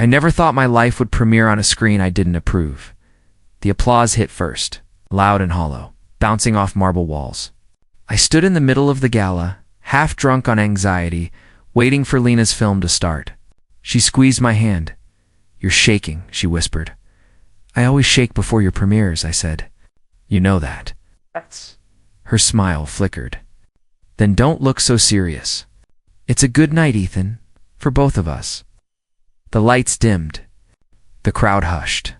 I never thought my life would premiere on a screen I didn't approve. The applause hit first, loud and hollow, bouncing off marble walls. I stood in the middle of the gala, half drunk on anxiety, waiting for Lena's film to start. She squeezed my hand. "You're shaking," she whispered. "I always shake before your premieres," I said. "You know that." Her smile flickered. "Then don't look so serious. It's a good night, Ethan, for both of us." The lights dimmed. The crowd hushed.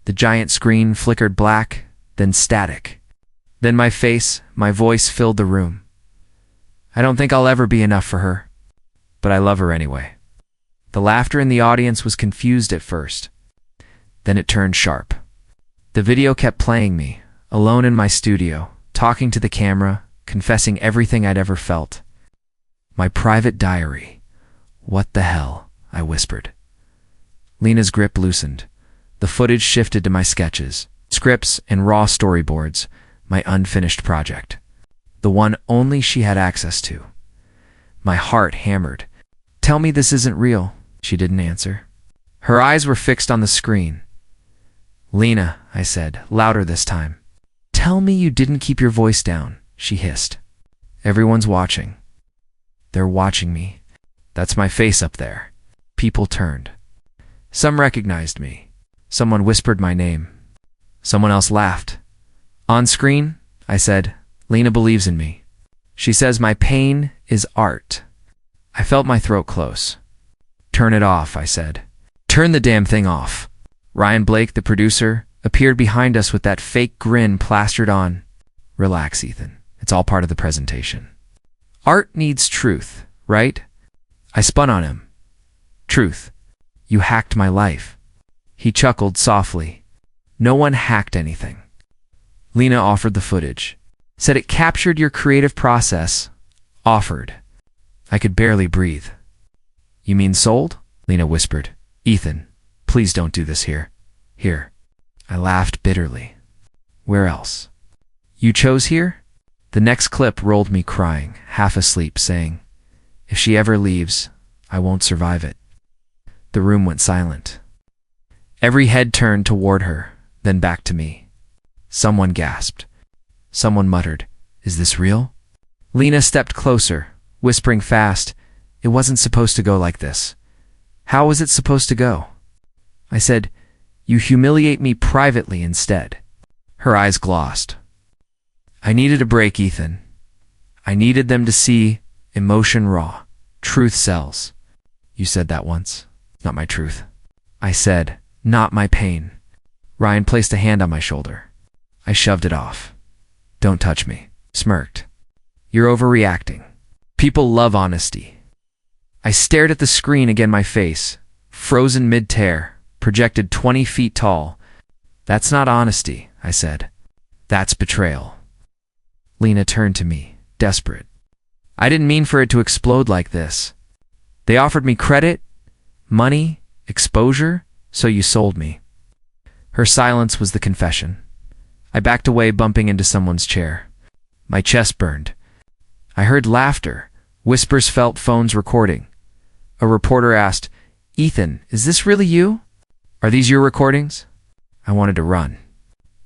The giant screen flickered black, then static. Then my face, my voice filled the room. "I don't think I'll ever be enough for her, but I love her anyway." The laughter in the audience was confused at first. Then it turned sharp. The video kept playing me, alone in my studio, talking to the camera, confessing everything I'd ever felt. My private diary. "What the hell?" I whispered. Lena's grip loosened. The footage shifted to my sketches, scripts, and raw storyboards, my unfinished project. The one only she had access to. My heart hammered. "Tell me this isn't real." She didn't answer. Her eyes were fixed on the screen. "Lena," I said, louder this time. "Tell me you didn't keep your voice down," she hissed. "Everyone's watching. They're watching me. That's my face up there." People turned. Some recognized me. Someone whispered my name. Someone else laughed. "On screen," I said, "Lena believes in me. She says my pain is art." I felt my throat close. "Turn it off," I said. "Turn the damn thing off." Ryan Blake, the producer, appeared behind us with that fake grin plastered on. "Relax, Ethan. It's all part of the presentation. Art needs truth, right?" I spun on him. "Truth. You hacked my life." He chuckled softly. "No one hacked anything." Lena offered the footage. Said it captured your creative process. Offered. I could barely breathe. "You mean sold?" Lena whispered. "Ethan, please don't do this here." "Here." I laughed bitterly. "Where else?" "You chose here?" The next clip rolled me crying, half asleep, saying, "If she ever leaves, I won't survive it." The room went silent. Every head turned toward her, then back to me. Someone gasped. Someone muttered, "Is this real?" Lena stepped closer, whispering fast, "It wasn't supposed to go like this." "How was it supposed to go?" I said, "You humiliate me privately instead." Her eyes glossed. "I needed a break, Ethan. I needed them to see emotion raw. Truth sells." "You said that once." "Not my truth." I said, "Not my pain." Ryan placed a hand on my shoulder. I shoved it off. "Don't touch me." Smirked. "You're overreacting. People love honesty." I stared at the screen again, my face, frozen mid-tear, projected 20 feet tall. "That's not honesty," I said. "That's betrayal." Lena turned to me, desperate. "I didn't mean for it to explode like this. They offered me credit, money, exposure, so you sold me." Her silence was the confession. I backed away, bumping into someone's chair. My chest burned. I heard laughter, whispers, felt phones recording. A reporter asked, "Ethan, is this really you? Are these your recordings?" I wanted to run.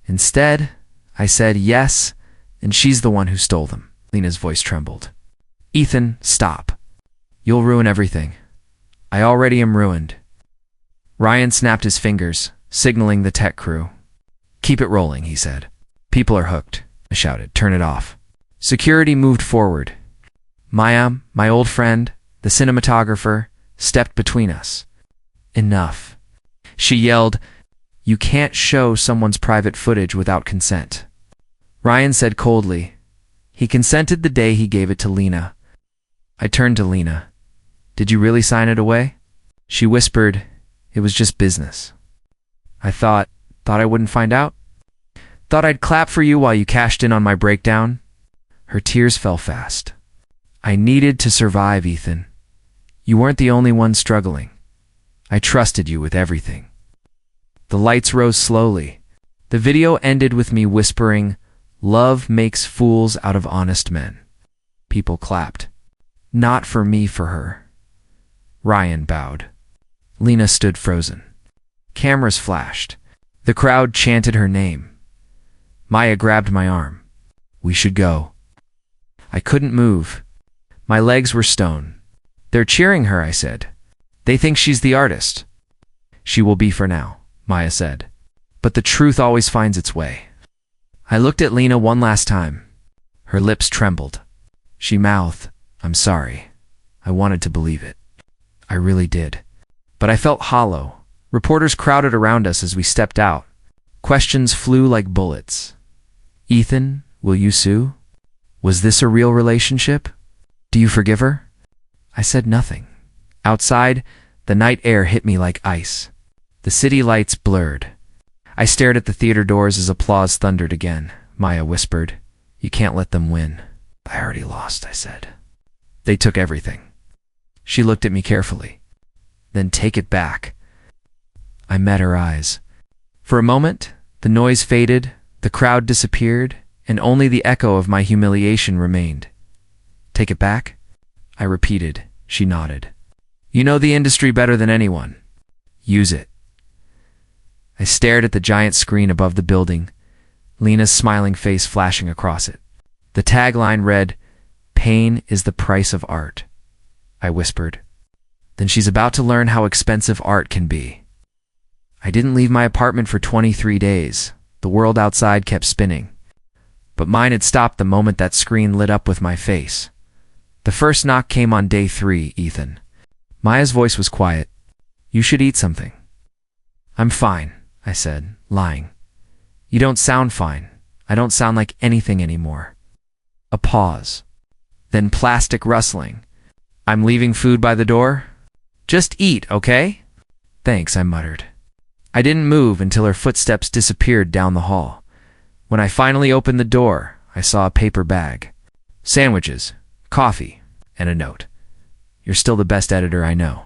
Instead, I said yes, and she's the one who stole them. Lena's voice trembled. "Ethan, stop. You'll ruin everything. I already am ruined." Ryan snapped his fingers, signaling the tech crew. "Keep it rolling," he said. "People are hooked," I shouted. "Turn it off." Security moved forward. Maya, my old friend, the cinematographer, stepped between us. "Enough." She yelled, "You can't show someone's private footage without consent." Ryan said coldly, "He consented the day he gave it to Lena." I turned to Lena. "Did you really sign it away?" She whispered, "It was just business. I thought I wouldn't find out. Thought I'd clap for you while you cashed in on my breakdown." Her tears fell fast. "I needed to survive, Ethan. You weren't the only one struggling. I trusted you with everything." The lights rose slowly. The video ended with me whispering, "Love makes fools out of honest men." People clapped. Not for me, for her. Ryan bowed. Lena stood frozen. Cameras flashed. The crowd chanted her name. Maya grabbed my arm. We should go. I couldn't move. My legs were stone. They're cheering her, I said. They think she's the artist. She will be for now, Maya said. But the truth always finds its way. I looked at Lena one last time. Her lips trembled. She mouthed, I'm sorry. I wanted to believe it. I really did. But I felt hollow. Reporters crowded around us as we stepped out. Questions flew like bullets. Ethan, will you sue? Was this a real relationship? Do you forgive her? I said nothing. Outside, the night air hit me like ice. The city lights blurred. I stared at the theater doors as applause thundered again. Maya whispered, You can't let them win. I already lost, I said. They took everything. She looked at me carefully. Then take it back. I met her eyes. For a moment, the noise faded, the crowd disappeared, and only the echo of my humiliation remained. Take it back? I repeated. She nodded. You know the industry better than anyone. Use it. I stared at the giant screen above the building, Lena's smiling face flashing across it. The tagline read, Pain is the price of art. I whispered. Then she's about to learn how expensive art can be. I didn't leave my apartment for 23 days. The world outside kept spinning. But mine had stopped the moment that screen lit up with my face. The first knock came on day 3, Ethan. Maya's voice was quiet. You should eat something. I'm fine, I said, lying. You don't sound fine. I don't sound like anything anymore. A pause. Then plastic rustling. I'm leaving food by the door? Just eat, okay? Thanks, I muttered. I didn't move until her footsteps disappeared down the hall. When I finally opened the door, I saw a paper bag. Sandwiches, coffee, and a note. You're still the best editor I know.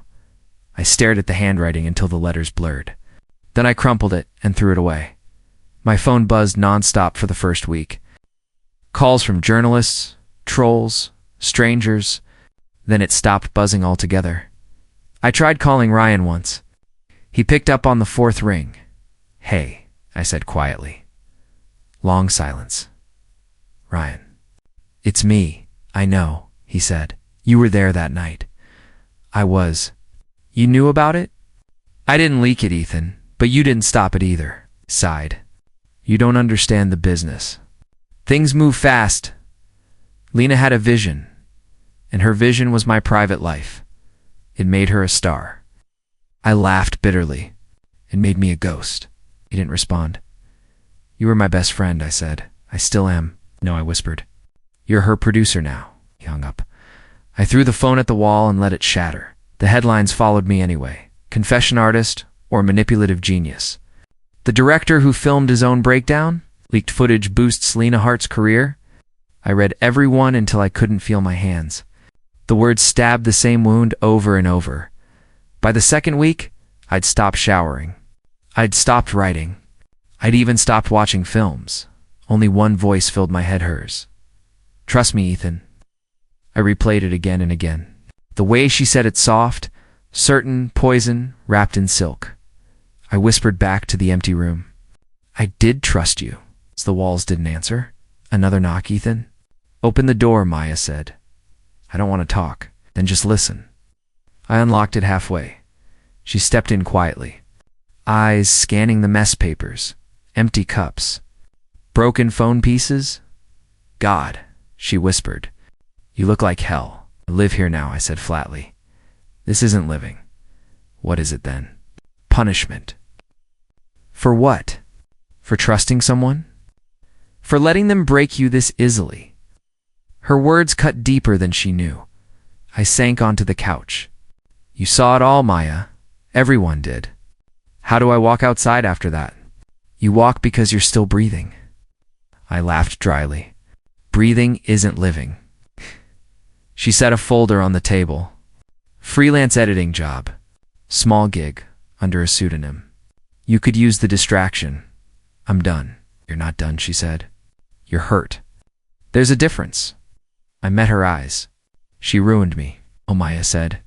I stared at the handwriting until the letters blurred. Then I crumpled it and threw it away. My phone buzzed nonstop for the first week. Calls from journalists, trolls, strangers. Then it stopped buzzing altogether. I tried calling Ryan once. He picked up on the 4th ring. Hey, I said quietly. Long silence. Ryan. It's me, I know, he said. You were there that night. I was. You knew about it? I didn't leak it, Ethan, but you didn't stop it either. Sighed. You don't understand the business. Things move fast. Lena had a vision, and her vision was my private life. It made her a star. I laughed bitterly. It made me a ghost. He didn't respond. You were my best friend, I said. I still am. No, I whispered. You're her producer now. He hung up. I threw the phone at the wall and let it shatter. The headlines followed me anyway. Confession artist or manipulative genius. The director who filmed his own breakdown? Leaked footage boosts Lena Hart's career? I read every one until I couldn't feel my hands. The words stabbed the same wound over and over. By the second week, I'd stopped showering. I'd stopped writing. I'd even stopped watching films. Only one voice filled my head, hers. Trust me, Ethan. I replayed it again and again. The way she said it soft, certain, poison, wrapped in silk. I whispered back to the empty room. I did trust you. The walls didn't answer. Another knock, Ethan. Open the door, Maya said. I don't want to talk. Then just listen. I unlocked it halfway. She stepped in quietly. Eyes scanning the mess papers. Empty cups. Broken phone pieces. God, she whispered. You look like hell. I live here now, I said flatly. This isn't living. What is it then? Punishment. For what? For trusting someone? For letting them break you this easily? Her words cut deeper than she knew. I sank onto the couch. You saw it all, Maya. Everyone did. How do I walk outside after that? You walk because you're still breathing. I laughed dryly. Breathing isn't living. She set a folder on the table. Freelance editing job. Small gig, under a pseudonym. You could use the distraction. I'm done. You're not done, she said. You're hurt. There's a difference. I met her eyes. She ruined me, Maya said.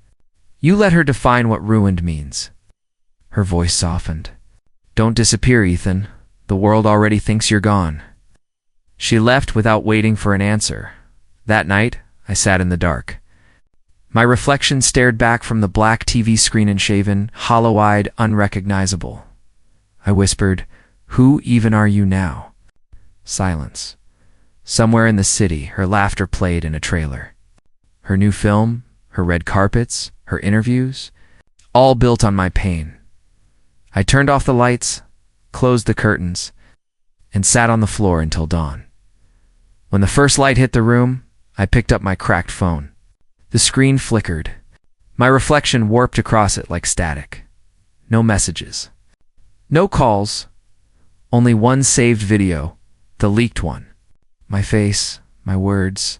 You let her define what ruined means. Her voice softened. Don't disappear, Ethan. The world already thinks you're gone. She left without waiting for an answer. That night, I sat in the dark. My reflection stared back from the black TV screen, unshaven, hollow-eyed, unrecognizable. I whispered, "Who even are you now?" Silence. Somewhere in the city, her laughter played in a trailer. Her new film, her red carpets, her interviews, all built on my pain. I turned off the lights, closed the curtains, and sat on the floor until dawn. When the first light hit the room, I picked up my cracked phone. The screen flickered. My reflection warped across it like static. No messages. No calls. Only one saved video, the leaked one. My face, my words,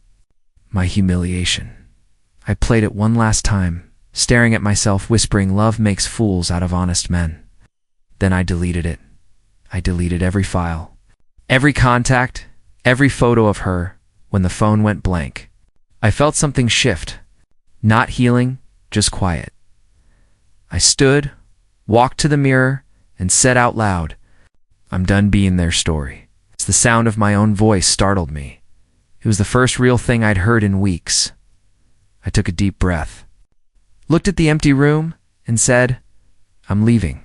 my humiliation. I played it one last time, staring at myself, whispering, "Love makes fools out of honest men." Then I deleted it. I deleted every file, every contact, every photo of her. When the phone went blank, I felt something shift. Not healing, just quiet. I stood, walked to the mirror, and said out loud, "I'm done being their story." The sound of my own voice startled me. It was the first real thing I'd heard in weeks. I took a deep breath, looked at the empty room, and said, "I'm leaving."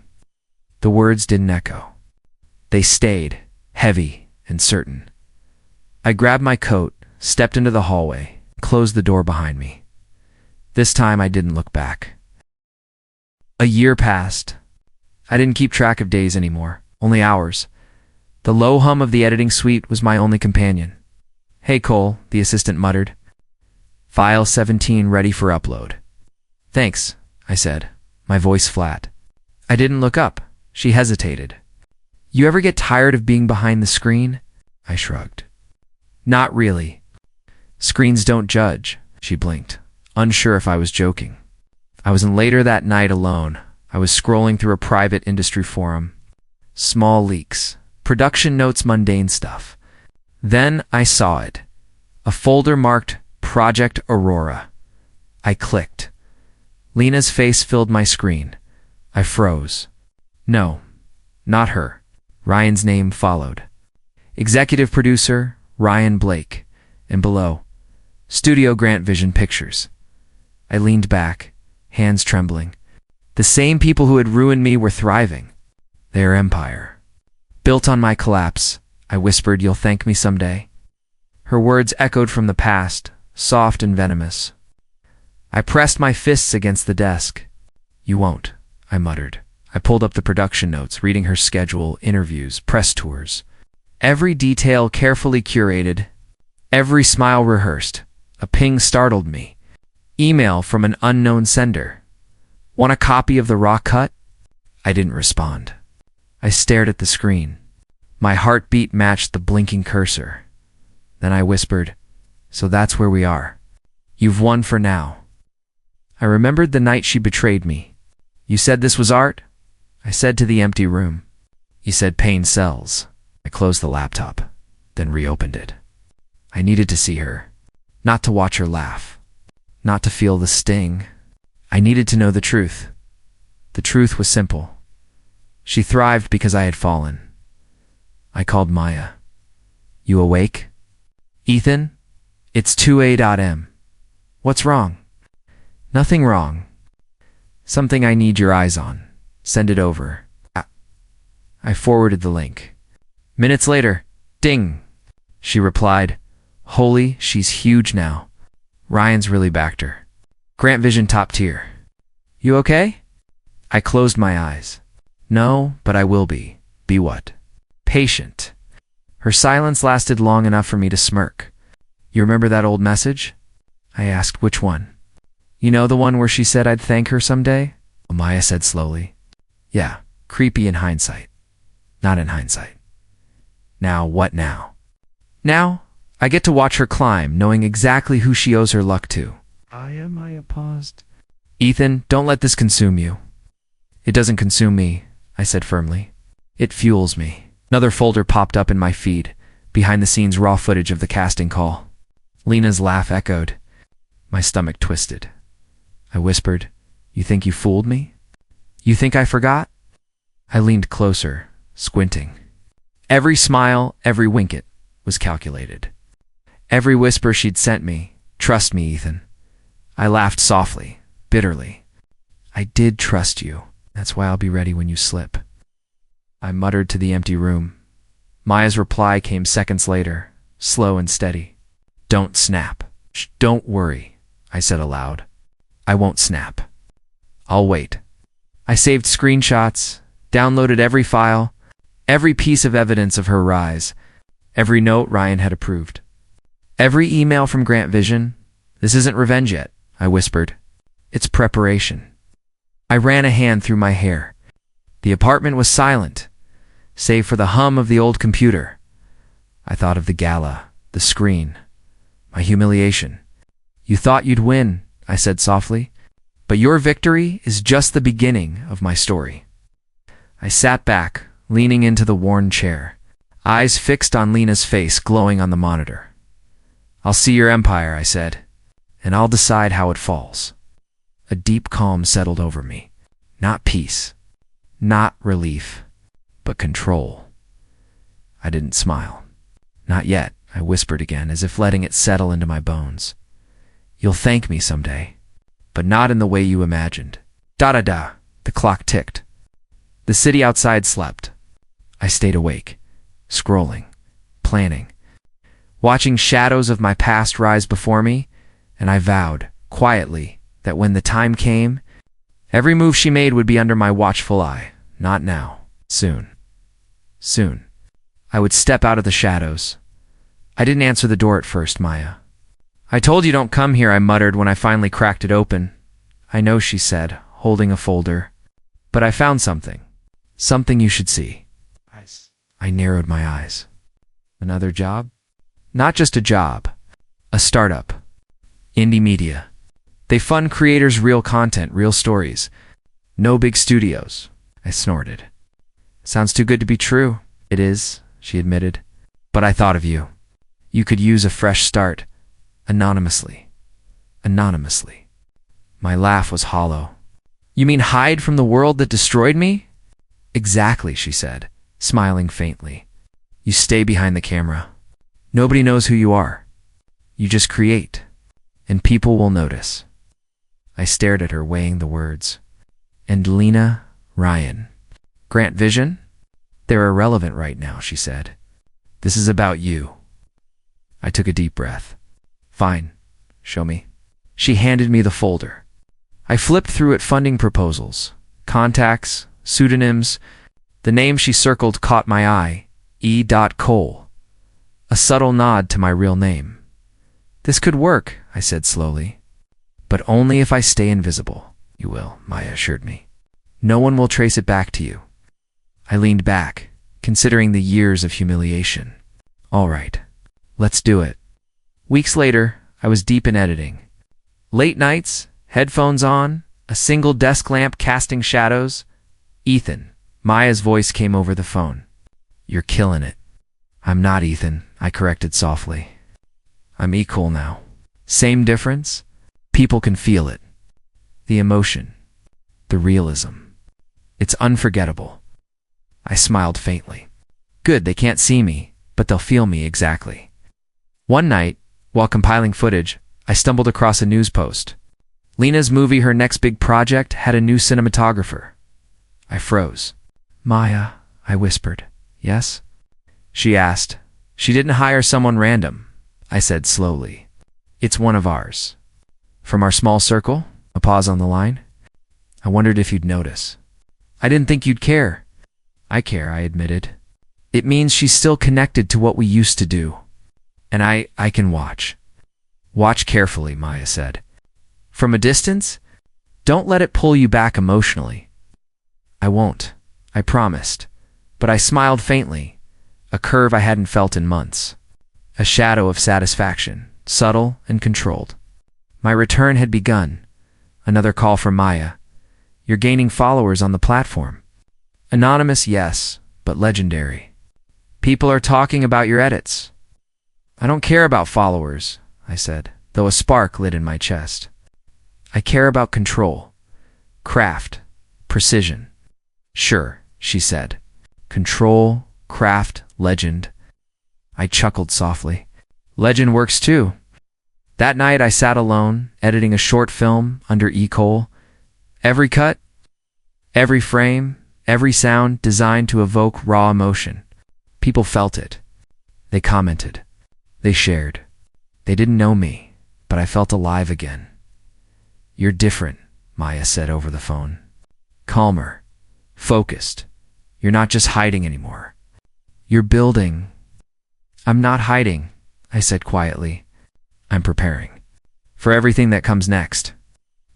The words didn't echo. They stayed, heavy and certain. I grabbed my coat, stepped into the hallway, closed the door behind me. This time I didn't look back. A year passed. I didn't keep track of days anymore, only hours. The low hum of the editing suite was my only companion. "Hey, Cole," the assistant muttered. "File 17 ready for upload." "Thanks," I said, my voice flat. I didn't look up. She hesitated. "You ever get tired of being behind the screen?" I shrugged. "Not really." "Screens don't judge," she blinked, unsure if I was joking. I was in later that night alone. I was scrolling through a private industry forum. Small leaks, production notes, mundane stuff. Then I saw it. A folder marked Project Aurora. I clicked. Lena's face filled my screen. I froze. No, not her. Ryan's name followed. Executive producer, Ryan Blake. And below, Studio Grant Vision Pictures. I leaned back, hands trembling. The same people who had ruined me were thriving. Their empire. Built on my collapse, I whispered, "You'll thank me someday." Her words echoed from the past, soft and venomous. I pressed my fists against the desk. "You won't," I muttered. I pulled up the production notes, reading her schedule, interviews, press tours. Every detail carefully curated, every smile rehearsed. A ping startled me. Email from an unknown sender. "Want a copy of the raw cut?" I didn't respond. I stared at the screen. My heartbeat matched the blinking cursor. Then I whispered, "So that's where we are. You've won for now." I remembered the night she betrayed me. "You said this was art?" I said to the empty room. "You said pain sells." I closed the laptop, then reopened it. I needed to see her, not to watch her laugh, not to feel the sting. I needed to know the truth. The truth was simple. She thrived because I had fallen. I called Maya. "You awake?" "Ethan, it's 2 a.m. What's wrong?" "Nothing wrong. Something I need your eyes on. Send it over." I forwarded the link. Minutes later, ding. She replied, "Holy, she's huge now. Ryan's really backed her. Grant Vision top tier. You okay?" I closed my eyes. "No, but I will be." "Be what?" "Patient." Her silence lasted long enough for me to smirk. "You remember that old message?" I asked. "Which one?" "You know, the one where she said I'd thank her someday?" Maya said slowly. "Yeah, creepy in hindsight. Not in hindsight." "Now, what now?" "Now, I get to watch her climb, knowing exactly who she owes her luck to." Maya paused. "Ethan, don't let this consume you." "It doesn't consume me," I said firmly. "It fuels me." Another folder popped up in my feed, behind-the-scenes raw footage of the casting call. Lena's laugh echoed. My stomach twisted. I whispered, "You think you fooled me? You think I forgot?" I leaned closer, squinting. Every smile, every wink was calculated. Every whisper she'd sent me, "Trust me, Ethan." I laughed softly, bitterly. "I did trust you. That's why I'll be ready when you slip." I muttered to the empty room. Maya's reply came seconds later, slow and steady. "Don't snap." "Shh, don't worry," I said aloud. "I won't snap. I'll wait." I saved screenshots, downloaded every file, every piece of evidence of her rise, every note Ryan had approved. Every email from Grant Vision. "This isn't revenge yet," I whispered. "It's preparation." I ran a hand through my hair. The apartment was silent, save for the hum of the old computer. I thought of the gala, the screen, my humiliation. "You thought you'd win," I said softly, "but your victory is just the beginning of my story." I sat back, leaning into the worn chair, eyes fixed on Lena's face glowing on the monitor. "I'll see your empire," I said, "and I'll decide how it falls." A deep calm settled over me. Not peace, not relief, but control. I didn't smile. "Not yet," I whispered again, as if letting it settle into my bones. "You'll thank me someday, but not in the way you imagined." Da-da-da, the clock ticked. The city outside slept. I stayed awake, scrolling, planning, watching shadows of my past rise before me, and I vowed, quietly, that when the time came, every move she made would be under my watchful eye. Not now. Soon. Soon. I would step out of the shadows. I didn't answer the door at first, Maya. "I told you don't come here," I muttered when I finally cracked it open. "I know," she said, holding a folder. "But I found something. Something you should see." I narrowed my eyes. Another job? Not just a job. A startup. Indie media. They fund creators' real content, real stories. No big studios. I snorted. "Sounds too good to be true." "It is," she admitted. "But I thought of you. You could use a fresh start. Anonymously. Anonymously." My laugh was hollow. "You mean hide from the world that destroyed me?" "Exactly," she said, smiling faintly. "You stay behind the camera. Nobody knows who you are. You just create, and people will notice." I stared at her, weighing the words. "And Lena, Ryan, Grant Vision? They're irrelevant right now," she said. "This is about you." I took a deep breath. "Fine. Show me." She handed me the folder. I flipped through it, funding proposals, contacts, pseudonyms. The name she circled caught my eye, E. Cole. A subtle nod to my real name. "This could work," I said slowly. "But only if I stay invisible." "You will," Maya assured me. "No one will trace it back to you." I leaned back, considering the years of humiliation. "All right, let's do it." Weeks later, I was deep in editing. Late nights, headphones on, a single desk lamp casting shadows. "Ethan." Maya's voice came over the phone. "You're killing it." "I'm not Ethan," I corrected softly. "I'm equal now." Same difference? People can feel it. The emotion. The realism. It's unforgettable. I smiled faintly. "Good, they can't see me, but they'll feel me exactly." One night, while compiling footage, I stumbled across a news post. Lena's movie, her next big project, had a new cinematographer. I froze. "Maya," I whispered. "Yes?" She asked. "She didn't hire someone random," I said slowly. "It's one of ours." "From our small circle?" A pause on the line. "I wondered if you'd notice." "I didn't think you'd care." "I care," I admitted. "It means she's still connected to what we used to do. And I can watch." "Watch carefully," Maya said. "From a distance? Don't let it pull you back emotionally." "I won't," I promised, but I smiled faintly, a curve I hadn't felt in months. A shadow of satisfaction, subtle and controlled. My return had begun. Another call from Maya. "You're gaining followers on the platform." "Anonymous, yes, but legendary. People are talking about your edits." "I don't care about followers," I said, though a spark lit in my chest. "I care about control, craft, precision." "Sure, she said. Control, craft, legend. I chuckled softly. Legend works too. That night I sat alone, editing a short film under E-Cole. Every cut, every frame, every sound designed to evoke raw emotion. People felt it. They commented. They shared. They didn't know me, but I felt alive again. You're different, Maya said over the phone. Calmer, focused. You're not just hiding anymore. You're building. I'm not hiding, I said quietly. I'm preparing. For everything that comes next.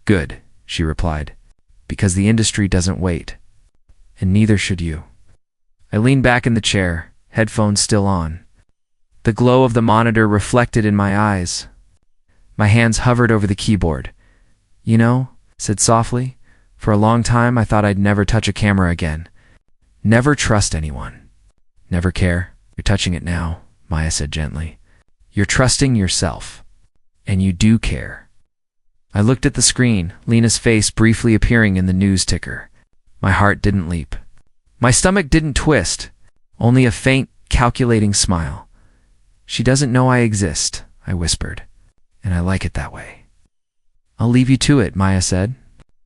Good, she replied, because the industry doesn't wait. And neither should you. I leaned back in the chair, headphones still on. The glow of the monitor reflected in my eyes. My hands hovered over the keyboard. You know, said softly, for a long time I thought I'd never touch a camera again. Never trust anyone. Never care. You're touching it now, Maya said gently. You're trusting yourself. And you do care. I looked at the screen, Lena's face briefly appearing in the news ticker. My heart didn't leap. My stomach didn't twist, only a faint, calculating smile. She doesn't know I exist, I whispered, and I like it that way. I'll leave you to it, Maya said.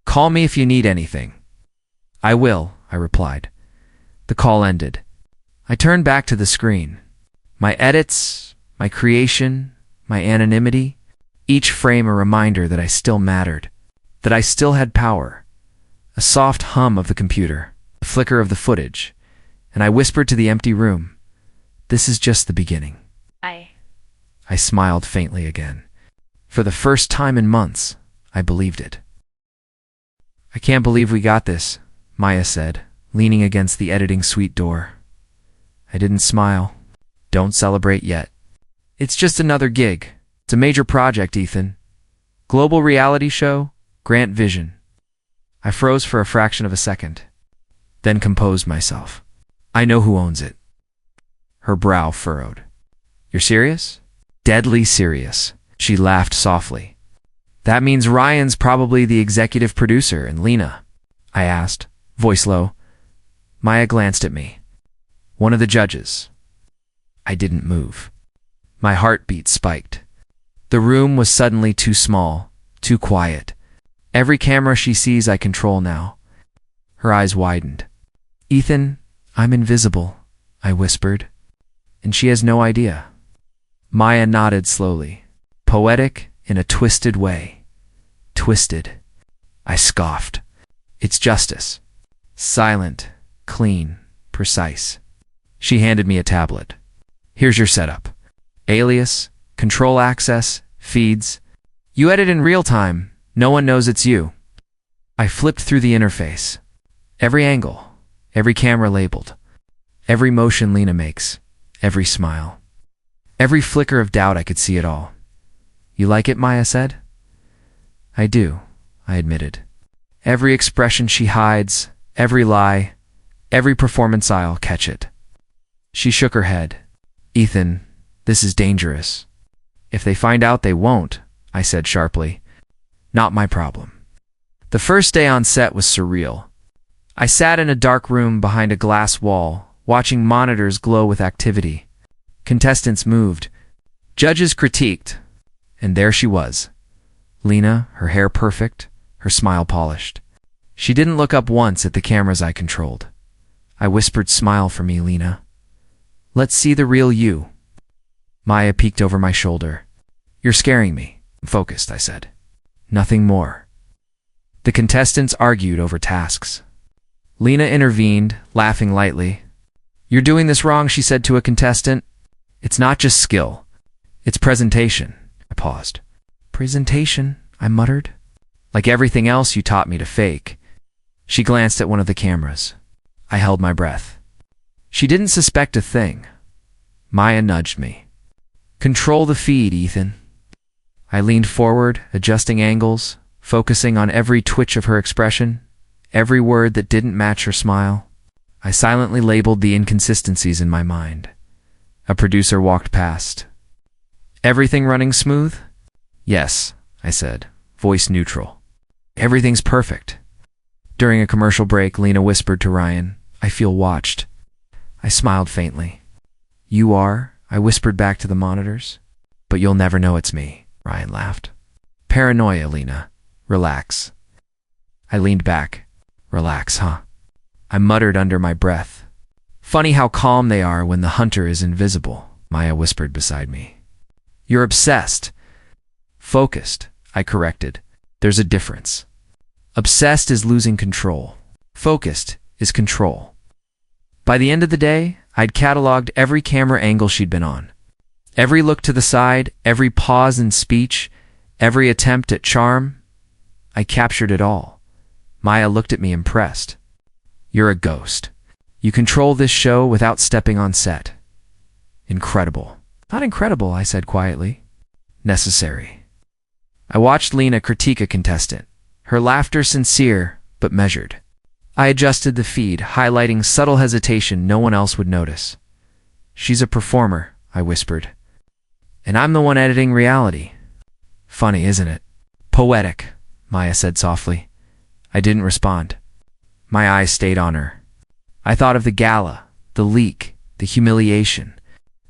Call me if you need anything. I will, I replied. The call ended. I turned back to the screen. My edits, my creation, my anonymity, each frame a reminder that I still mattered, that I still had power. A soft hum of the computer, a flicker of the footage, and I whispered to the empty room, this is just the beginning. I smiled faintly again. For the first time in months, I believed it. I can't believe we got this, Maya said, leaning against the editing suite door. I didn't smile. Don't celebrate yet. It's just another gig. It's a major project, Ethan. Global reality show, Grant Vision. I froze for a fraction of a second, then composed myself. I know who owns it. Her brow furrowed. You're serious? Deadly serious. She laughed softly. That means Ryan's probably the executive producer and Lena, I asked, voice low. Maya glanced at me. One of the judges. I didn't move. My heartbeat spiked. The room was suddenly too small, too quiet. Every camera she sees I control now. Her eyes widened. Ethan, I'm invisible, I whispered. And she has no idea. Maya nodded slowly, poetic in a twisted way. Twisted. I scoffed. It's justice. Silent, clean, precise. She handed me a tablet. Here's your setup. Alias, control access, feeds. You edit in real time. No one knows it's you. I flipped through the interface. Every angle, every camera labeled, every motion Lena makes, every smile. Every flicker of doubt I could see it all. You like it, Maya said. I do, I admitted. Every expression she hides, every lie, every performance I'll catch it. She shook her head. Ethan, this is dangerous. If they find out, they won't, I said sharply. Not my problem. The first day on set was surreal. I sat in a dark room behind a glass wall, watching monitors glow with activity. Contestants moved. Judges critiqued. And there she was. Lena, her hair perfect, her smile polished. She didn't look up once at the cameras I controlled. I whispered, smile for me, Lena. Let's see the real you. Maya peeked over my shoulder. You're scaring me. I'm focused, I said. Nothing more. The contestants argued over tasks. Lena intervened, laughing lightly. You're doing this wrong, she said to a contestant. It's not just skill. It's presentation. I paused. Presentation, I muttered. Like everything else you taught me to fake. She glanced at one of the cameras. I held my breath. She didn't suspect a thing. Maya nudged me. Control the feed, Ethan. I leaned forward, adjusting angles, focusing on every twitch of her expression, every word that didn't match her smile. I silently labeled the inconsistencies in my mind. A producer walked past. Everything running smooth? Yes, I said, voice neutral. Everything's perfect. During a commercial break, Lena whispered to Ryan, I feel watched. I smiled faintly. You are? I whispered back to the monitors. But you'll never know it's me, Ryan laughed. Paranoia, Lena. Relax. I leaned back. Relax, huh? I muttered under my breath. Funny how calm they are when the hunter is invisible, Maya whispered beside me. You're obsessed. Focused, I corrected. There's a difference. Obsessed is losing control. Focused is control. By the end of the day, I'd cataloged every camera angle she'd been on. Every look to the side, every pause in speech, every attempt at charm. I captured it all. Maya looked at me impressed. You're a ghost. You control this show without stepping on set. Incredible. Not incredible, I said quietly. Necessary. I watched Lena critique a contestant. Her laughter sincere, but measured. I adjusted the feed, highlighting subtle hesitation no one else would notice. She's a performer, I whispered. And I'm the one editing reality. Funny, isn't it? Poetic, Maya said softly. I didn't respond. My eyes stayed on her. I thought of the gala, the leak, the humiliation.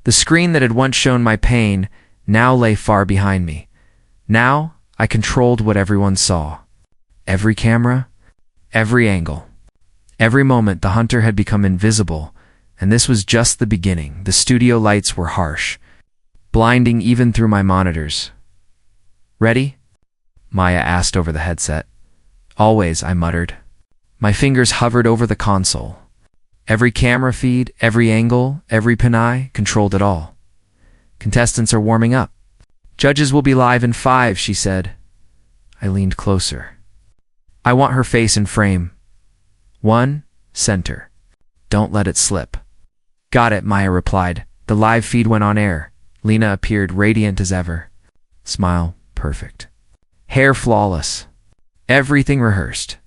The screen that had once shown my pain now lay far behind me. Now I controlled what everyone saw. Every camera, every angle. Every moment the hunter had become invisible, and this was just the beginning. The studio lights were harsh, blinding even through my monitors. Ready? Maya asked over the headset. Always, I muttered. My fingers hovered over the console. Every camera feed, every angle, every pin controlled it all. Contestants are warming up. Judges will be live in 5, she said. I leaned closer. I want her face in frame. 1, center. Don't let it slip. Got it, Maya replied. The live feed went on air. Lena appeared radiant as ever. Smile perfect. Hair flawless. Everything rehearsed.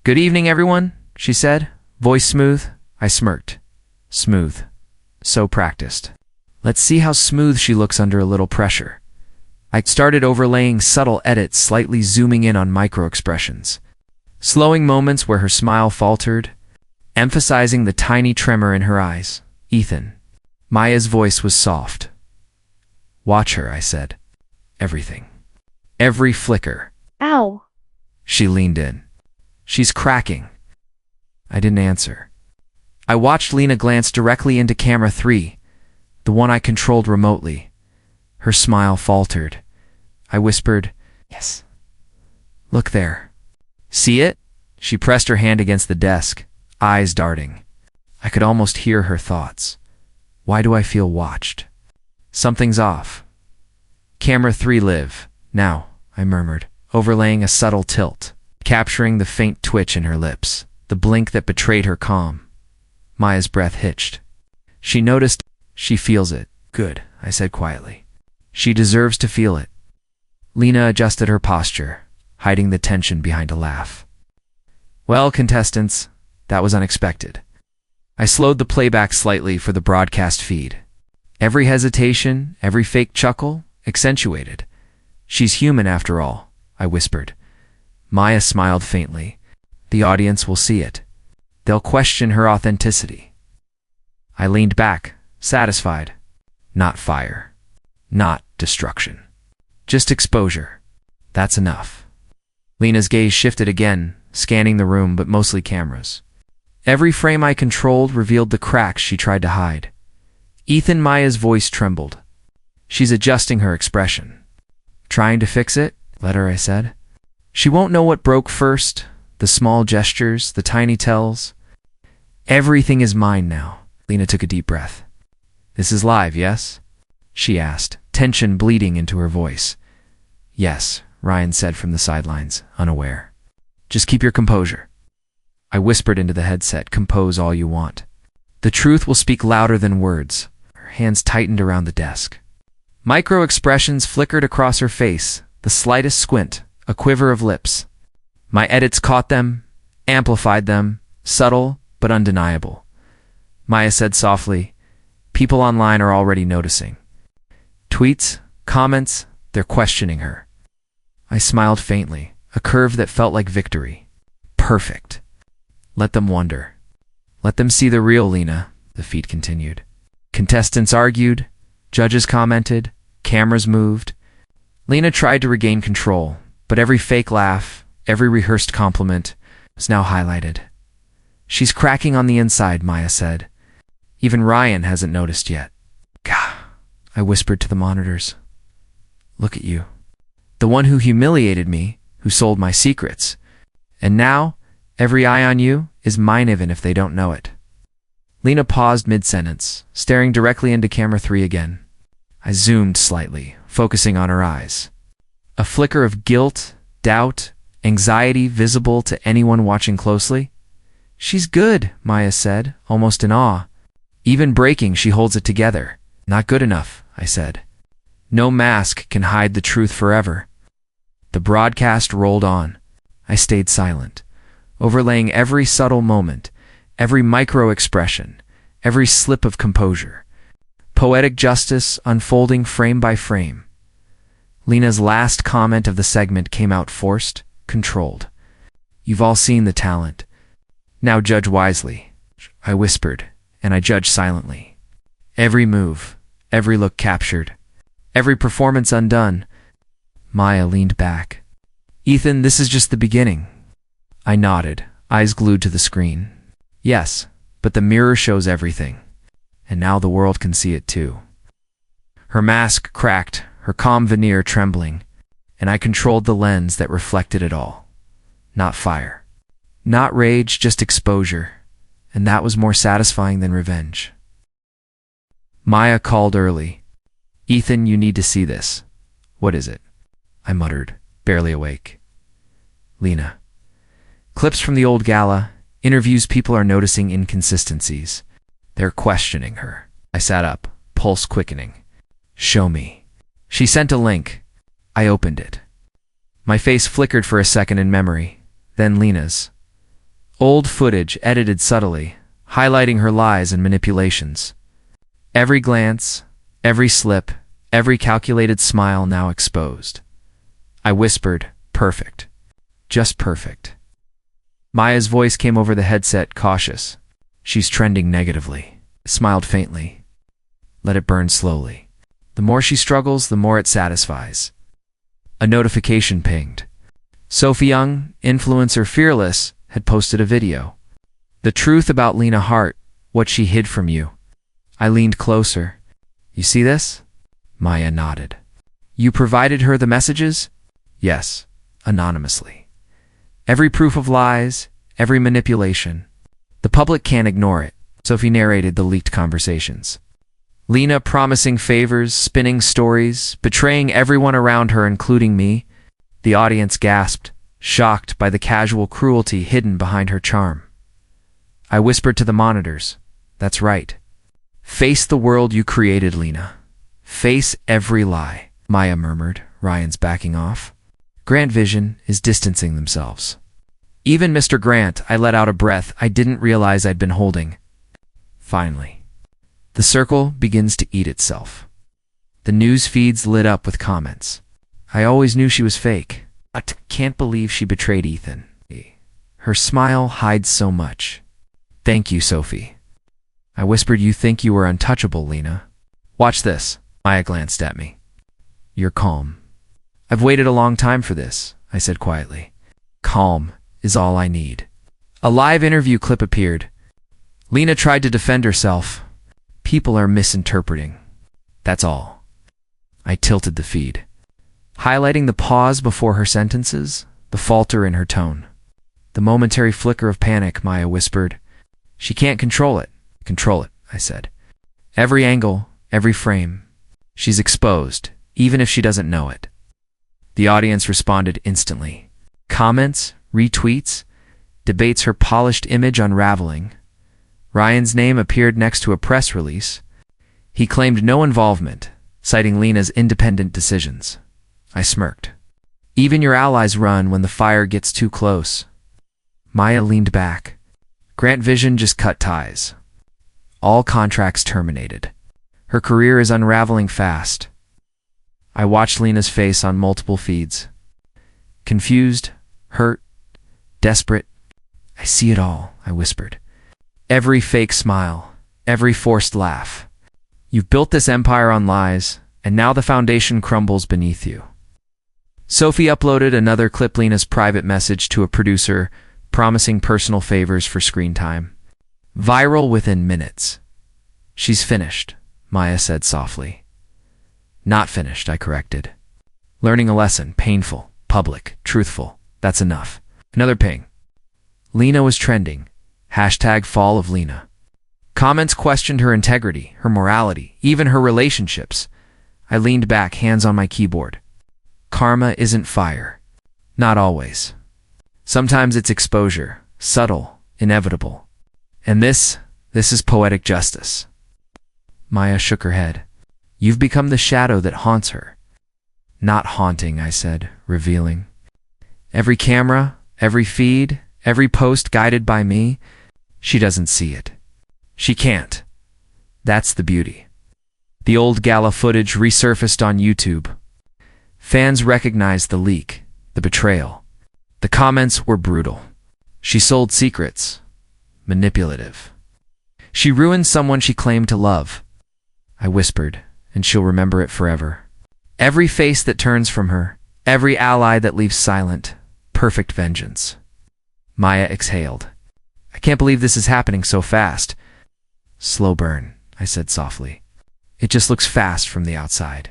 Good evening, everyone, she said. Voice smooth. I smirked. Smooth. So practiced. Let's see how smooth she looks under a little pressure. I started overlaying subtle edits, slightly zooming in on micro-expressions. Slowing moments where her smile faltered, emphasizing the tiny tremor in her eyes. Ethan. Maya's voice was soft. Watch her, I said. Everything. Every flicker. Ow. She leaned in. She's cracking. I didn't answer. I watched Lena glance directly into camera 3, the one I controlled remotely. Her smile faltered. I whispered, Yes. Look there. See it? She pressed her hand against the desk, eyes darting. I could almost hear her thoughts. Why do I feel watched? Something's off. Camera 3 live. Now, I murmured, overlaying a subtle tilt, capturing the faint twitch in her lips, the blink that betrayed her calm. Maya's breath hitched. She noticed. She feels it. Good, I said quietly. She deserves to feel it. Lena adjusted her posture, hiding the tension behind a laugh. Well, contestants, that was unexpected. I slowed the playback slightly for the broadcast feed. Every hesitation, every fake chuckle, accentuated. She's human after all, I whispered. Maya smiled faintly. The audience will see it. They'll question her authenticity. I leaned back, satisfied. Not fire. Not destruction. Just exposure. That's enough. Lena's gaze shifted again, scanning the room, but mostly cameras. Every frame I controlled revealed the cracks she tried to hide. Ethan. Maya's voice trembled. She's adjusting her expression. Trying to fix it? Let her, I said. She won't know what broke first. The small gestures, the tiny tells. Everything is mine now. Lena took a deep breath. This is live, yes? She asked, tension bleeding into her voice. Yes, Ryan said from the sidelines, unaware. Just keep your composure. I whispered into the headset, compose all you want. The truth will speak louder than words. Her hands tightened around the desk. Micro-expressions flickered across her face, the slightest squint, a quiver of lips. My edits caught them, amplified them, subtle but undeniable. Maya said softly, people online are already noticing. Tweets, comments, they're questioning her. I smiled faintly, a curve that felt like victory. Perfect. Let them wonder. Let them see the real Lena, the feed continued. Contestants argued, judges commented, cameras moved. Lena tried to regain control, but every fake laugh, every rehearsed compliment was now highlighted. She's cracking on the inside, Maya said. Even Ryan hasn't noticed yet. Gah, I whispered to the monitors. Look at you. The one who humiliated me, who sold my secrets. And now, every eye on you is mine even if they don't know it. Lena paused mid-sentence, staring directly into camera 3 again. I zoomed slightly, focusing on her eyes. A flicker of guilt, doubt, anxiety visible to anyone watching closely. She's good, Maya said, almost in awe. Even breaking, she holds it together. Not good enough, I said. No mask can hide the truth forever. The broadcast rolled on. I stayed silent, overlaying every subtle moment, every micro-expression, every slip of composure. Poetic justice unfolding frame by frame. Lena's last comment of the segment came out forced, controlled. You've all seen the talent. Now judge wisely, I whispered, and I judged silently. Every move, every look captured, every performance undone. Maya leaned back. Ethan, this is just the beginning. I nodded, eyes glued to the screen. Yes, but the mirror shows everything. And now the world can see it too. Her mask cracked, her calm veneer trembling, and I controlled the lens that reflected it all. Not fire. Not rage, just exposure. And that was more satisfying than revenge. Maya called early. Ethan, you need to see this. What is it? I muttered, barely awake. Lena. Clips from the old gala, interviews. People are noticing inconsistencies. They're questioning her. I sat up, pulse quickening. Show me. She sent a link. I opened it. My face flickered for a second in memory, then Lena's. Old footage edited subtly, highlighting her lies and manipulations. Every glance, every slip, every calculated smile now exposed. I whispered, perfect. Just perfect. Maya's voice came over the headset, cautious. She's trending negatively. Smiled faintly. Let it burn slowly. The more she struggles, the more it satisfies. A notification pinged. Sophie Young, influencer fearless, had posted a video. The truth about Lena Hart, what she hid from you. I leaned closer. You see this? Maya nodded. You provided her the messages? Yes, anonymously. Every proof of lies, every manipulation. The public can't ignore it. Sophie narrated the leaked conversations. Lena promising favors, spinning stories, betraying everyone around her, including me. The audience gasped, shocked by the casual cruelty hidden behind her charm. I whispered to the monitors. That's right. Face the world you created, Lena. Face every lie, Maya murmured. Ryan's backing off. Grant Vision is distancing themselves. Even Mr. Grant, I let out a breath I didn't realize I'd been holding. Finally. The circle begins to eat itself. The news feeds lit up with comments. I always knew she was fake. I can't believe she betrayed Ethan. Her smile hides so much. Thank you, Sophie. I whispered, you think you were untouchable, Lena. Watch this. Maya glanced at me. You're calm. I've waited a long time for this, I said quietly. Calm is all I need. A live interview clip appeared. Lena tried to defend herself. People are misinterpreting. That's all. I tilted the feed, highlighting the pause before her sentences, the falter in her tone. The momentary flicker of panic, Maya whispered. She can't control it. Control it, I said. Every angle, every frame. She's exposed, even if she doesn't know it. The audience responded instantly. Comments, retweets, debates, her polished image unraveling. Ryan's name appeared next to a press release. He claimed no involvement, citing Lena's independent decisions. I smirked. Even your allies run when the fire gets too close. Maya leaned back. Grant Vision just cut ties. All contracts terminated. Her career is unraveling fast. I watched Lena's face on multiple feeds. Confused, hurt, desperate. I see it all, I whispered. Every fake smile, every forced laugh. You've built this empire on lies, and now the foundation crumbles beneath you. Sophie uploaded another clip, Lena's private message to a producer promising personal favors for screen time. Viral within minutes. She's finished, Maya said softly. Not finished, I corrected. Learning a lesson, painful, public, truthful. That's enough. Another ping. Lena was trending. Hashtag fall of Lena. Comments questioned her integrity, her morality, even her relationships. I leaned back, hands on my keyboard. Karma isn't fire. Not always. Sometimes it's exposure, subtle, inevitable. And this is poetic justice. Maya shook her head. You've become the shadow that haunts her. Not haunting, I said, revealing. Every camera, every feed, every post guided by me, she doesn't see it. She can't. That's the beauty. The old gala footage resurfaced on YouTube. Fans recognized the leak, the betrayal. The comments were brutal. She sold secrets. Manipulative. She ruined someone she claimed to love. I whispered, and she'll remember it forever. Every face that turns from her, every ally that leaves silent, perfect vengeance. Maya exhaled. I can't believe this is happening so fast. Slow burn, I said softly. It just looks fast from the outside.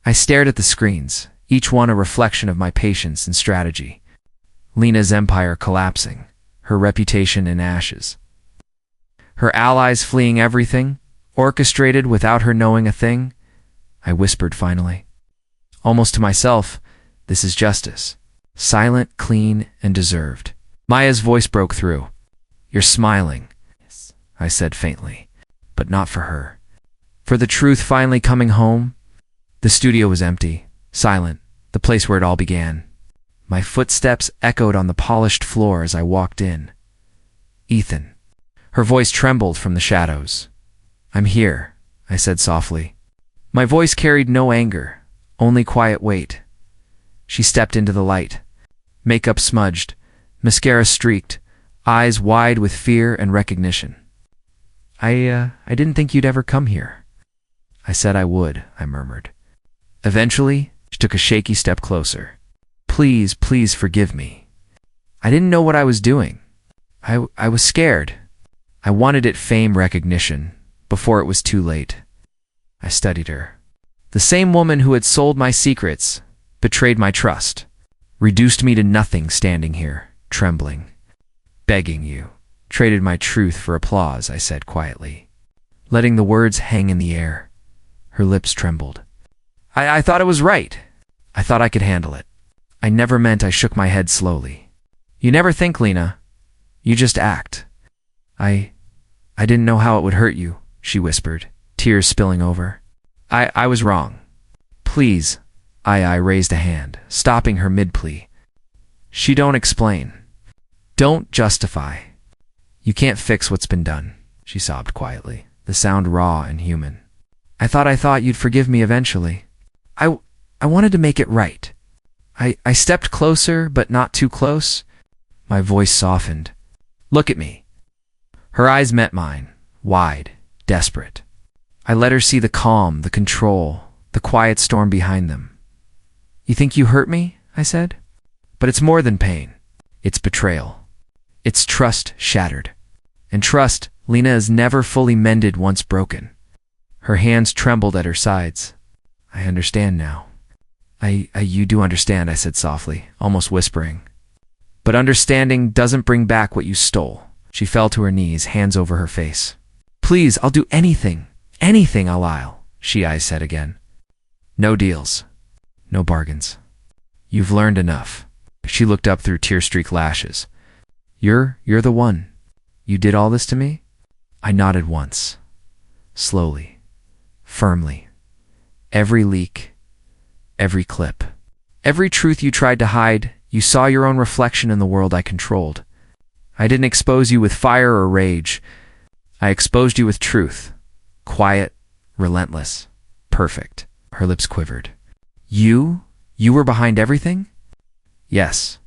I stared at the screens, each one a reflection of my patience and strategy. Lena's empire collapsing, her reputation in ashes. Her allies fleeing everything, orchestrated without her knowing a thing. I whispered finally. Almost to myself, this is justice. Silent, clean, and deserved. Maya's voice broke through. You're smiling, I said faintly, but not for her. For the truth finally coming home. The studio was empty, silent, the place where it all began. My footsteps echoed on the polished floor as I walked in. Ethan. Her voice trembled from the shadows. I'm here, I said softly. My voice carried no anger, only quiet weight. She stepped into the light. Makeup smudged, mascara streaked, eyes wide with fear and recognition. I didn't think you'd ever come here. I said I would, I murmured. Eventually, she took a shaky step closer. Please, please forgive me. I didn't know what I was doing. I was scared. I wanted it fame recognition, before it was too late. I studied her. The same woman who had sold my secrets, betrayed my trust, reduced me to nothing standing here, trembling. Begging you. Traded my truth for applause, I said quietly, letting the words hang in the air. Her lips trembled. I thought it was right. I thought I could handle it. I never meant. I shook my head slowly. You never think, Lena. You just act. I didn't know how it would hurt you, she whispered, tears spilling over. I was wrong. Please. I raised a hand, stopping her mid-plea. She don't explain. Don't justify. You can't fix what's been done, she sobbed quietly, the sound raw and human. I thought you'd forgive me eventually. I wanted to make it right. I stepped closer, but not too close. My voice softened. Look at me. Her eyes met mine, wide, desperate. I let her see the calm, the control, the quiet storm behind them. You think you hurt me? I said. But it's more than pain. It's betrayal. It's trust shattered. And trust, Lena, is never fully mended once broken. Her hands trembled at her sides. I understand now. You do understand, I said softly, almost whispering. But understanding doesn't bring back what you stole. She fell to her knees, hands over her face. Please, I'll do anything. Anything I'll, I said again. No deals. No bargains. You've learned enough. She looked up through tear-streaked lashes. You're the one. You did all this to me? I nodded once. Slowly. Firmly. Every leak. Every clip. Every truth you tried to hide, you saw your own reflection in the world I controlled. I didn't expose you with fire or rage. I exposed you with truth. Quiet, relentless, perfect. Her lips quivered. You were behind everything? Yes.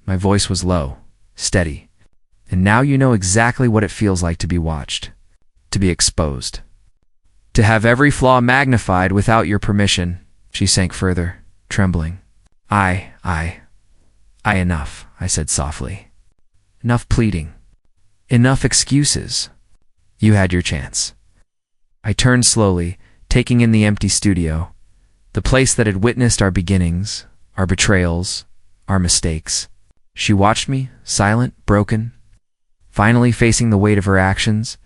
My voice was low, steady. And now you know exactly what it feels like to be watched, to be exposed, to have every flaw magnified without your permission." She sank further, trembling. Enough," I said softly. "Enough pleading. Enough excuses. You had your chance." I turned slowly, taking in the empty studio, the place that had witnessed our beginnings, our betrayals, our mistakes. She watched me, silent, broken, finally facing the weight of her actions.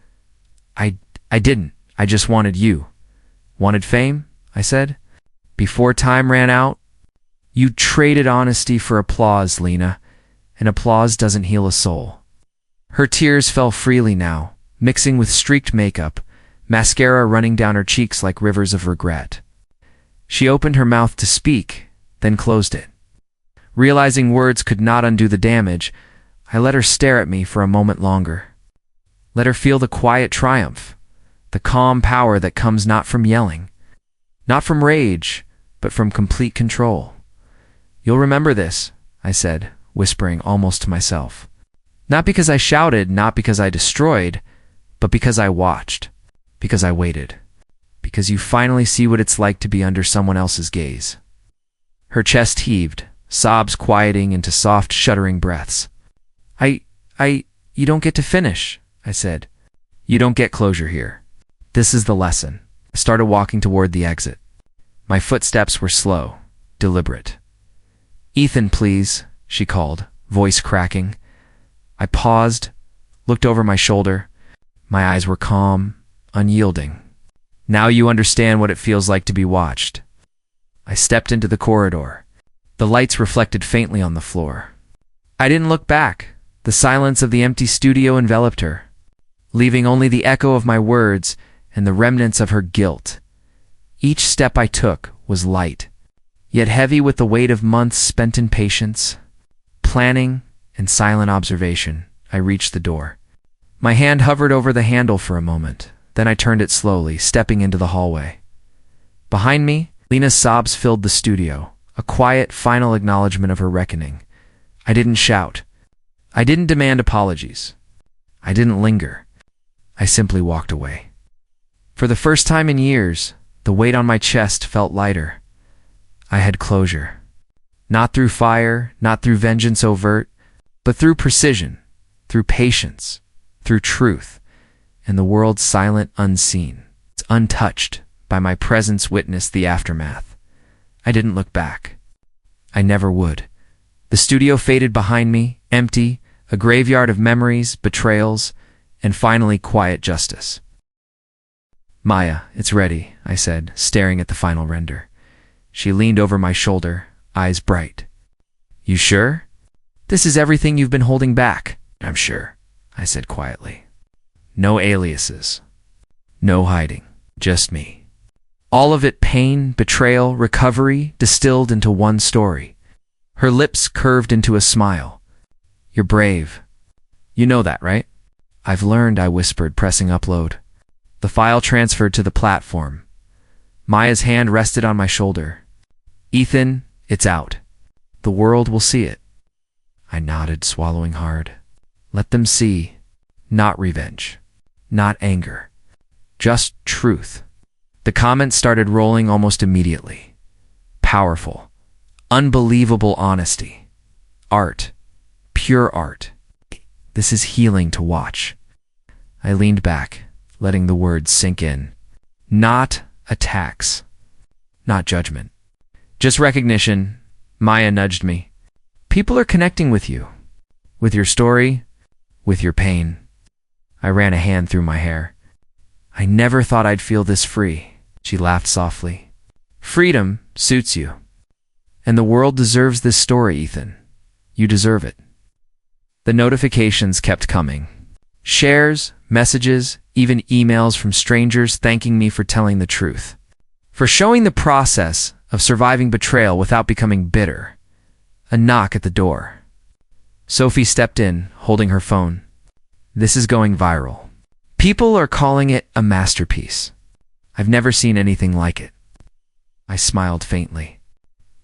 I didn't. I just wanted you." "Wanted fame?" I said. "Before time ran out?" "You traded honesty for applause, Lena, and applause doesn't heal a soul." Her tears fell freely now, mixing with streaked makeup, mascara running down her cheeks like rivers of regret. She opened her mouth to speak, then closed it. Realizing words could not undo the damage, I let her stare at me for a moment longer. Let her feel the quiet triumph, the calm power that comes not from yelling, not from rage, but from complete control. "You'll remember this," I said, whispering almost to myself. "Not because I shouted, not because I destroyed, but because I watched, because I waited, because you finally see what it's like to be under someone else's gaze." Her chest heaved, sobs quieting into soft, shuddering breaths. You don't get to finish," I said. "You don't get closure here. This is the lesson." I started walking toward the exit. My footsteps were slow, deliberate. "Ethan, please," she called, voice cracking. I paused, looked over my shoulder. My eyes were calm, unyielding. "Now you understand what it feels like to be watched." I stepped into the corridor. The lights reflected faintly on the floor. I didn't look back. The silence of the empty studio enveloped her, leaving only the echo of my words and the remnants of her guilt. Each step I took was light, yet heavy with the weight of months spent in patience, planning, and silent observation. I reached the door. My hand hovered over the handle for a moment, then I turned it slowly, stepping into the hallway. Behind me, Lena's sobs filled the studio, a quiet, final acknowledgement of her reckoning. I didn't shout. I didn't demand apologies. I didn't linger. I simply walked away. For the first time in years, the weight on my chest felt lighter. I had closure. Not through fire, not through vengeance overt, but through precision, through patience, through truth, and the world silent, unseen. It's untouched by my presence witnessed the aftermath. I didn't look back. I never would. The studio faded behind me, empty, a graveyard of memories, betrayals, and finally quiet justice. "Maya, it's ready," I said, staring at the final render. She leaned over my shoulder, eyes bright. "You sure? This is everything you've been holding back." "I'm sure," I said quietly. No aliases. No hiding. Just me. All of it pain, betrayal, recovery, distilled into one story. Her lips curved into a smile. "You're brave. You know that, right?" "I've learned," I whispered, pressing upload. The file transferred to the platform. Maya's hand rested on my shoulder. "Ethan, it's out. The world will see it." I nodded, swallowing hard. Let them see. Not revenge. Not anger. Just truth. The comments started rolling almost immediately. Powerful. Unbelievable honesty. Art. Pure art. This is healing to watch. I leaned back, letting the words sink in. Not attacks. Not judgment. Just recognition. Maya nudged me. People are connecting with you. With your story. With your pain. I ran a hand through my hair. "I never thought I'd feel this free." She laughed softly. "Freedom suits you. And the world deserves this story, Ethan. You deserve it." The notifications kept coming. Shares, messages, even emails from strangers thanking me for telling the truth. For showing the process of surviving betrayal without becoming bitter. A knock at the door. Sophie stepped in, holding her phone. "This is going viral. People are calling it a masterpiece. I've never seen anything like it." I smiled faintly.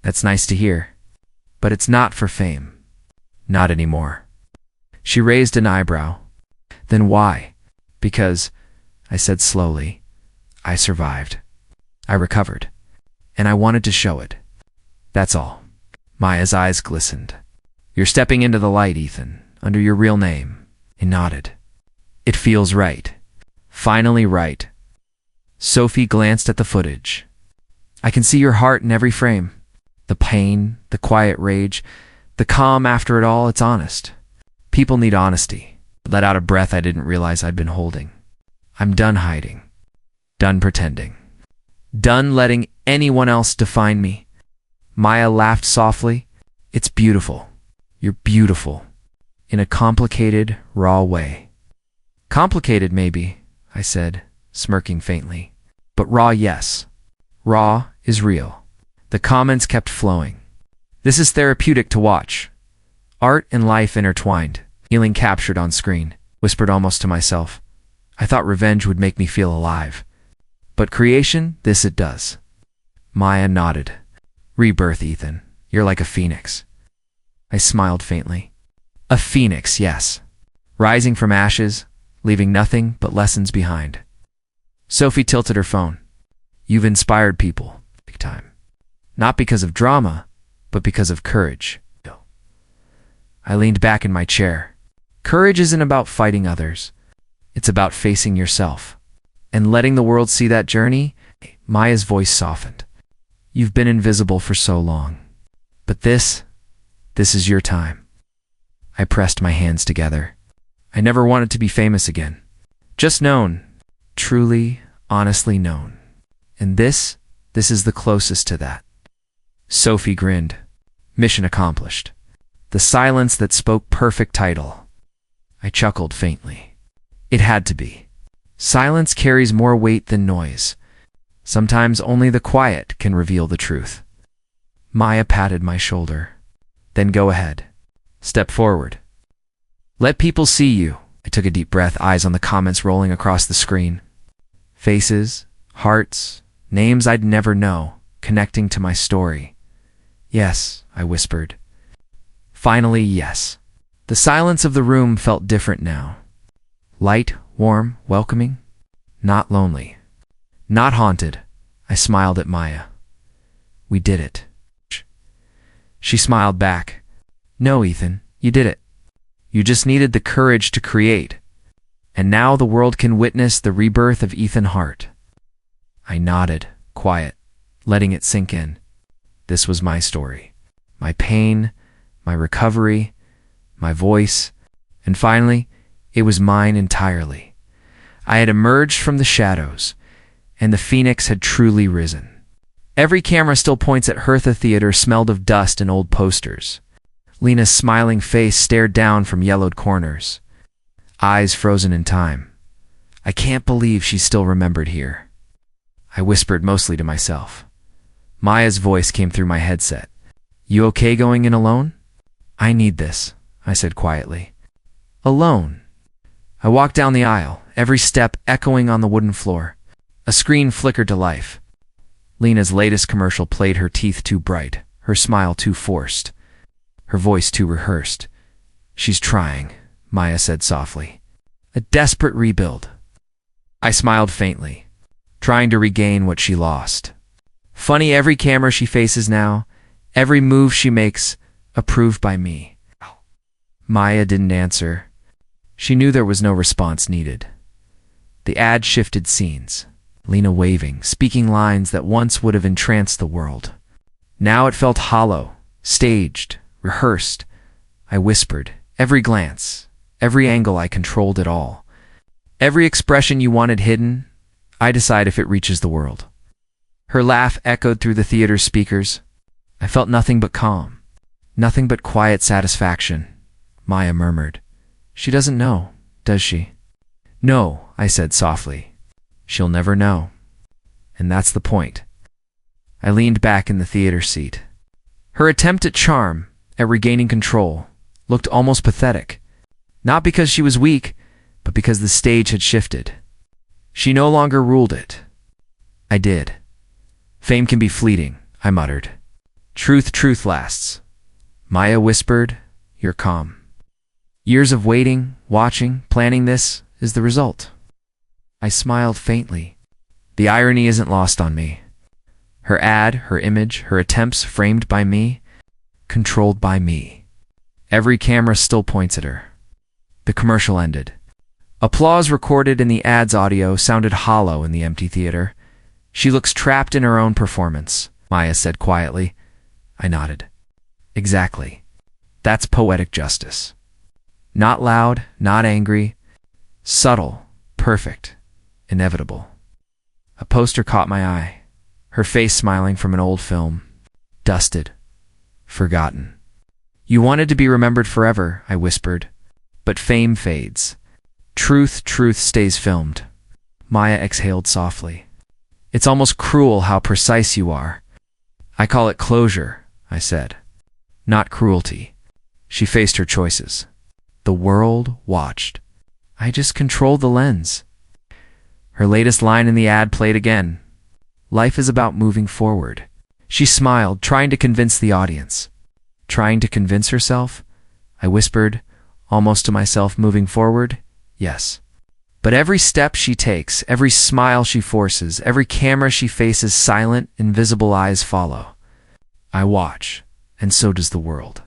"That's nice to hear. But it's not for fame. Not anymore." She raised an eyebrow. Then why? Because, I said slowly, I survived. I recovered. And I wanted to show it. That's all. Maya's eyes glistened. You're stepping into the light, Ethan, under your real name. I nodded. It feels right. Finally right. Sophie glanced at the footage. I can see your heart in every frame. The pain, the quiet rage, the calm after it all, it's honest. People need honesty. Let out a breath I didn't realize I'd been holding. I'm done hiding. Done pretending. Done letting anyone else define me. Maya laughed softly. It's beautiful. You're beautiful. In a complicated, raw way. Complicated, maybe, I said, smirking faintly. But raw, yes. Raw is real. The comments kept flowing. This is therapeutic to watch. Art and life intertwined. Feeling captured on screen. Whispered almost to myself. I thought revenge would make me feel alive. But creation, this it does. Maya nodded. Rebirth, Ethan. You're like a phoenix. I smiled faintly. A phoenix, yes. Rising from ashes, leaving nothing but lessons behind. Sophie tilted her phone. You've inspired people, big time. Not because of drama, but because of courage. I leaned back in my chair. Courage isn't about fighting others. It's about facing yourself. And letting the world see that journey. Maya's voice softened. You've been invisible for so long. But this is your time. I pressed my hands together. I never wanted to be famous again. Just known. Truly, honestly known. And this is the closest to that. Sophie grinned. Mission accomplished. The silence that spoke perfect title. I chuckled faintly. It had to be. Silence carries more weight than noise. Sometimes only the quiet can reveal the truth. Maya patted my shoulder. Then go ahead. Step forward. Let people see you. I took a deep breath, eyes on the comments rolling across the screen. Faces, hearts, names I'd never know, connecting to my story. Yes, I whispered. Finally, yes. The silence of the room felt different now. Light, warm, welcoming. Not lonely. Not haunted. I smiled at Maya. We did it. She smiled back. No, Ethan, you did it. You just needed the courage to create. And now the world can witness the rebirth of Ethan Hart. I nodded, quiet, letting it sink in. This was my story. My pain, my recovery, my voice, and finally, it was mine entirely. I had emerged from the shadows, and the phoenix had truly risen. Every camera still points at Hertha Theater smelled of dust and old posters. Lena's smiling face stared down from yellowed corners. Eyes frozen in time. I can't believe she's still remembered here. I whispered mostly to myself. Maya's voice came through my headset. You okay going in alone? I need this, I said quietly. Alone. I walked down the aisle, every step echoing on the wooden floor. A screen flickered to life. Lena's latest commercial played, her teeth too bright, her smile too forced, her voice too rehearsed. She's trying, Maya said softly. A desperate rebuild. I smiled faintly, trying to regain what she lost. Funny, every camera she faces now, every move she makes, approved by me. Maya didn't answer. She knew there was no response needed. The ad shifted scenes. Lena waving, speaking lines that once would have entranced the world. Now it felt hollow, staged, rehearsed. I whispered, every glance, every angle, I controlled it all. Every expression you wanted hidden, I decide if it reaches the world. Her laugh echoed through the theater's speakers. I felt nothing but calm, nothing but quiet satisfaction. Maya murmured, She doesn't know, does she? No, I said softly. She'll never know. And that's the point. I leaned back in the theater seat. Her attempt at charm, at regaining control, looked almost pathetic. Not because she was weak, but because the stage had shifted. She no longer ruled it. I did. Fame can be fleeting, I muttered. Truth lasts. Maya whispered, You're calm. Years of waiting, watching, planning this is the result. I smiled faintly. The irony isn't lost on me. Her ad, her image, her attempts framed by me, controlled by me. Every camera still points at her. The commercial ended. Applause recorded in the ad's audio sounded hollow in the empty theater. She looks trapped in her own performance, Maya said quietly. I nodded. Exactly. That's poetic justice. Not loud, not angry. Subtle, perfect, inevitable. A poster caught my eye. Her face smiling from an old film. Dusted. Forgotten. You wanted to be remembered forever, I whispered. But fame fades. Truth stays filmed. Maya exhaled softly. It's almost cruel how precise you are. I call it closure, I said. Not cruelty. She faced her choices. The world watched. I just controlled the lens. Her latest line in the ad played again. Life is about moving forward. She smiled, trying to convince the audience. Trying to convince herself? I whispered, almost to myself, moving forward? Yes. But every step she takes, every smile she forces, every camera she faces, silent, invisible eyes follow. I watch, and so does the world.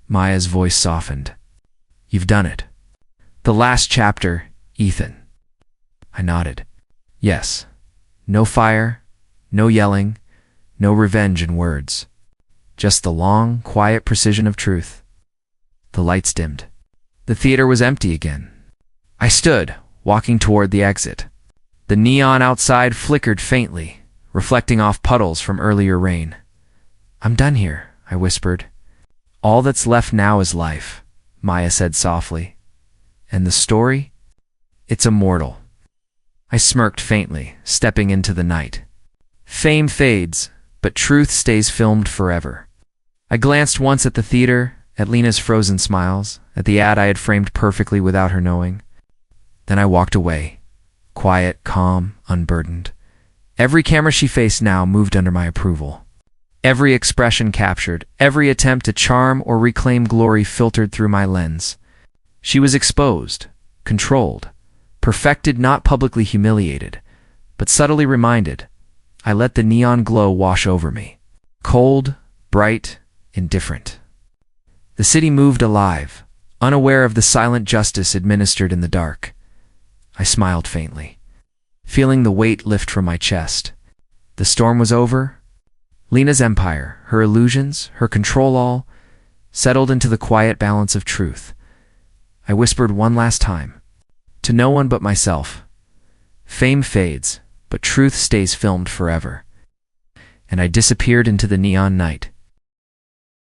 Maya's voice softened. You've done it. The last chapter, Ethan. I nodded. Yes. No fire, no yelling, no revenge in words. Just the long, quiet precision of truth. The lights dimmed. The theater was empty again. I stood, walking toward the exit. The neon outside flickered faintly, reflecting off puddles from earlier rain. I'm done here, I whispered. All that's left now is life, Maya said softly. And the story? It's immortal. I smirked faintly, stepping into the night. Fame fades, but truth stays filmed forever. I glanced once at the theater, at Lena's frozen smiles, at the ad I had framed perfectly without her knowing. Then I walked away, quiet, calm, unburdened. Every camera she faced now moved under my approval. Every expression captured, every attempt to charm or reclaim glory filtered through my lens. She was exposed, controlled, perfected, not publicly humiliated, but subtly reminded. I let the neon glow wash over me. Cold, bright, indifferent. The city moved alive, unaware of the silent justice administered in the dark. I smiled faintly, feeling the weight lift from my chest. The storm was over. Lena's empire, her illusions, her control all, settled into the quiet balance of truth. I whispered one last time, to no one but myself. Fame fades, but truth stays filmed forever. And I disappeared into the neon night.